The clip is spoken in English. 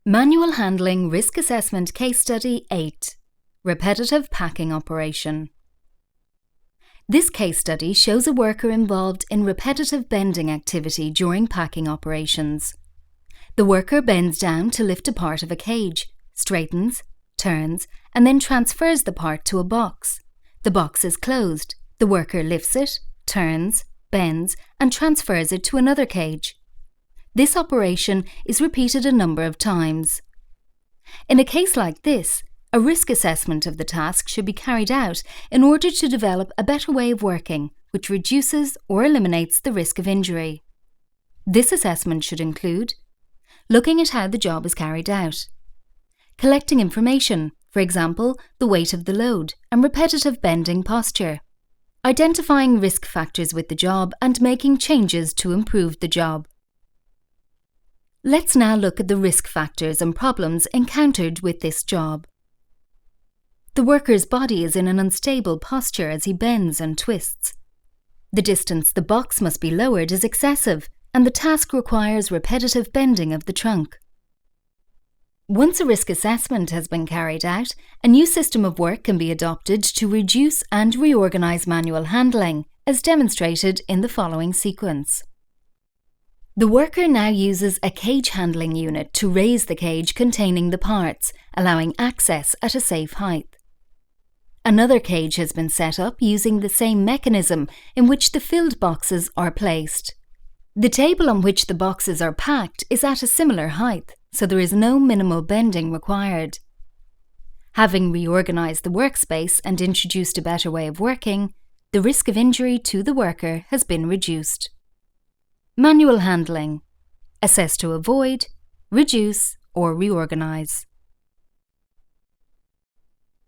Manual Handling Risk Assessment Case Study 8 Repetitive Packing Operation. This case study shows a worker involved in repetitive bending activity during packing operations. The worker bends down to lift a part of a cage, straightens, turns, and then transfers the part to a box. The box is closed. The worker lifts it, turns, bends, and transfers it to another cage. This operation is repeated a number of times. In a case like this, a risk assessment of the task should be carried out in order to develop a better way of working, which reduces or eliminates the risk of injury. This assessment should include looking at how the job is carried out, collecting information, for example, the weight of the load and repetitive bending posture, identifying risk factors with the job and making changes to improve the job. Let's now look at the risk factors and problems encountered with this job. The worker's body is in an unstable posture as he bends and twists. The distance the box must be lowered is excessive, and the task requires repetitive bending of the trunk. Once a risk assessment has been carried out, a new system of work can be adopted to reduce and reorganize manual handling, as demonstrated in the following sequence. The worker now uses a cage handling unit to raise the cage containing the parts, allowing access at a safe height. Another cage has been set up using the same mechanism in which the filled boxes are placed. The table on which the boxes are packed is at a similar height, so there is no minimal bending required. Having reorganized the workspace and introduced a better way of working, the risk of injury to the worker has been reduced. Manual handling. Assess to avoid, reduce, or reorganize.